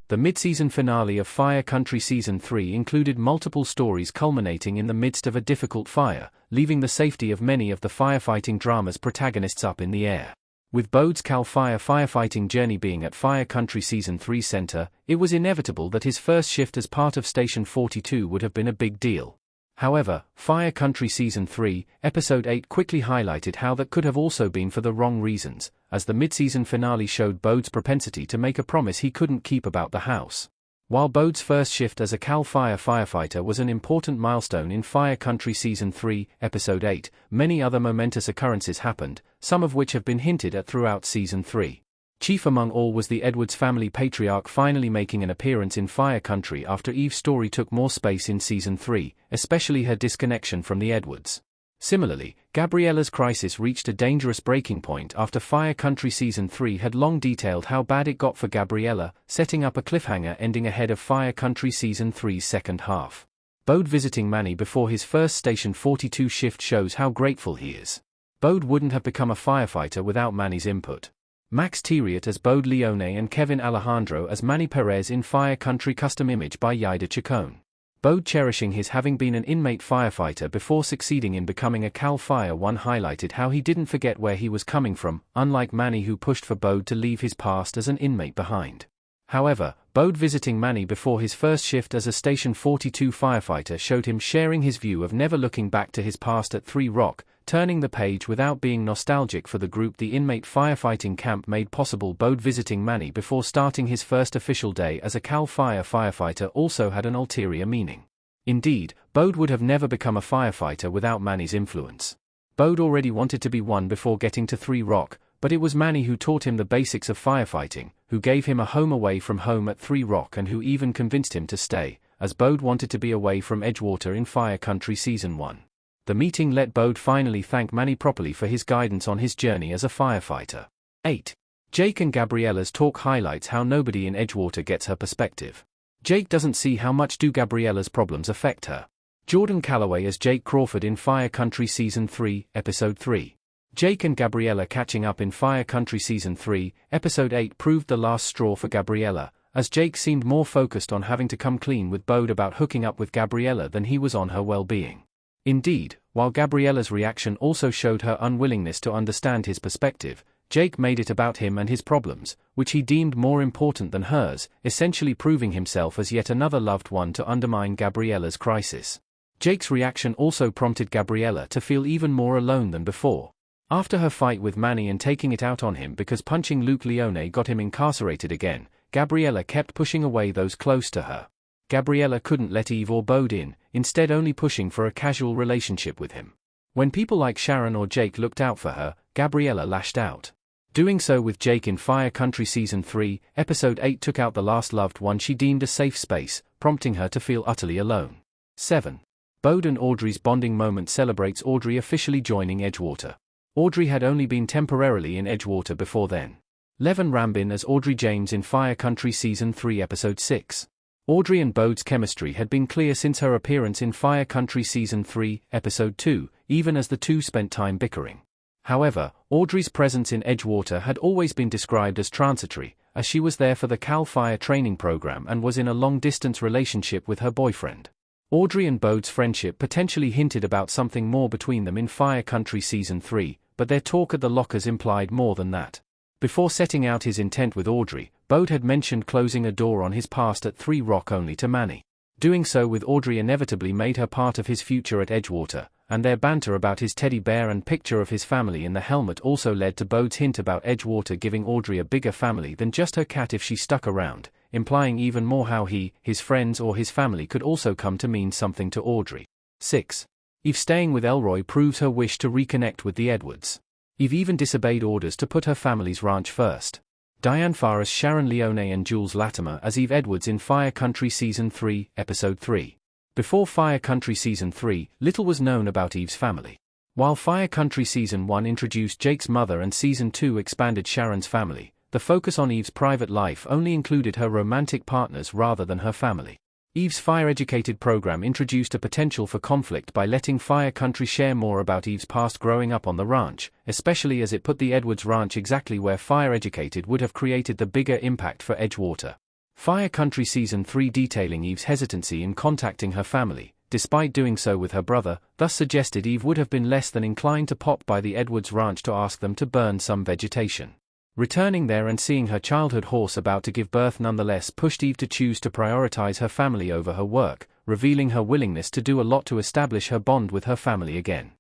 The mid-season finale of Fire Country Season 3 included multiple stories culminating in the midst of a difficult fire, leaving the safety of many of the firefighting drama's protagonists up in the air. With Bode's Cal Fire firefighting journey being at Fire Country Season 3's center, it was inevitable that his first shift as part of Station 42 would have been a big deal. However, Fire Country Season 3, Episode 8 quickly highlighted how that could have also been for the wrong reasons, as the mid-season finale showed Bode's propensity to make a promise he couldn't keep about the house. While Bode's first shift as a Cal Fire firefighter was an important milestone in Fire Country Season 3, Episode 8, many other momentous occurrences happened, some of which have been hinted at throughout Season 3. Chief among all was the Edwards family patriarch finally making an appearance in Fire Country after Eve's story took more space in Season 3, especially her disconnection from the Edwards. Similarly, Gabriella's crisis reached a dangerous breaking point after Fire Country Season 3 had long detailed how bad it got for Gabriella, setting up a cliffhanger ending ahead of Fire Country Season 3's second half. Bode visiting Manny before his first Station 42 shift shows how grateful he is. Bode wouldn't have become a firefighter without Manny's input. Max Theriot as Bode Leone and Kevin Alejandro as Manny Perez in Fire Country custom image by Yaida Chacon. Bode cherishing his having been an inmate firefighter before succeeding in becoming a Cal Fire one highlighted how he didn't forget where he was coming from, unlike Manny who pushed for Bode to leave his past as an inmate behind. However, Bode visiting Manny before his first shift as a Station 42 firefighter showed him sharing his view of never looking back to his past at 3 Rock, turning the page without being nostalgic for the group the inmate firefighting camp made possible. Bode visiting Manny before starting his first official day as a Cal Fire firefighter also had an ulterior meaning. Indeed, Bode would have never become a firefighter without Manny's influence. Bode already wanted to be one before getting to 3 Rock, but it was Manny who taught him the basics of firefighting, who gave him a home away from home at 3 Rock and who even convinced him to stay, as Bode wanted to be away from Edgewater in Fire Country Season 1. The meeting let Bode finally thank Manny properly for his guidance on his journey as a firefighter. 8. Jake and Gabriella's talk highlights how nobody in Edgewater gets her perspective. Jake doesn't see how much do Gabriella's problems affect her. Jordan Calloway as Jake Crawford in Fire Country Season 3, Episode 3. Jake and Gabriella catching up in Fire Country Season 3, Episode 8 proved the last straw for Gabriella, as Jake seemed more focused on having to come clean with Bode about hooking up with Gabriella than he was on her well-being. Indeed, while Gabriella's reaction also showed her unwillingness to understand his perspective, Jake made it about him and his problems, which he deemed more important than hers, essentially proving himself as yet another loved one to undermine Gabriella's crisis. Jake's reaction also prompted Gabriella to feel even more alone than before. After her fight with Manny and taking it out on him because punching Luke Leone got him incarcerated again, Gabriella kept pushing away those close to her. Gabriella couldn't let Eve or Bode in, instead only pushing for a casual relationship with him. When people like Sharon or Jake looked out for her, Gabriella lashed out. Doing so with Jake in Fire Country Season 3, Episode 8 took out the last loved one she deemed a safe space, prompting her to feel utterly alone. 7. Bode and Audrey's bonding moment celebrates Audrey officially joining Edgewater. Audrey had only been temporarily in Edgewater before then. Levin Rambin as Audrey James in Fire Country Season 3 Episode 6. Audrey and Bode's chemistry had been clear since her appearance in Fire Country Season 3, Episode 2, even as the two spent time bickering. However, Audrey's presence in Edgewater had always been described as transitory, as she was there for the Cal Fire training program and was in a long-distance relationship with her boyfriend. Audrey and Bode's friendship potentially hinted about something more between them in Fire Country Season 3, but their talk at the lockers implied more than that. Before setting out his intent with Audrey, Bode had mentioned closing a door on his past at 3 Rock only to Manny. Doing so with Audrey inevitably made her part of his future at Edgewater, and their banter about his teddy bear and picture of his family in the helmet also led to Bode's hint about Edgewater giving Audrey a bigger family than just her cat if she stuck around, implying even more how he, his friends or his family could also come to mean something to Audrey. 6. Eve staying with Elroy proves her wish to reconnect with the Edwards. Eve even disobeyed orders to put her family's ranch first. Diane Farr as Sharon Leone and Jules Latimer as Eve Edwards in Fire Country Season 3, Episode 3. Before Fire Country Season 3, little was known about Eve's family. While Fire Country Season 1 introduced Jake's mother and Season 2 expanded Sharon's family, the focus on Eve's private life only included her romantic partners rather than her family. Eve's fire-educated program introduced a potential for conflict by letting Fire Country share more about Eve's past growing up on the ranch, especially as it put the Edwards Ranch exactly where fire-educated would have created the bigger impact for Edgewater. Fire Country Season 3 detailing Eve's hesitancy in contacting her family, despite doing so with her brother, thus suggested Eve would have been less than inclined to pop by the Edwards Ranch to ask them to burn some vegetation. Returning there and seeing her childhood horse about to give birth nonetheless pushed Eve to choose to prioritize her family over her work, revealing her willingness to do a lot to establish her bond with her family again.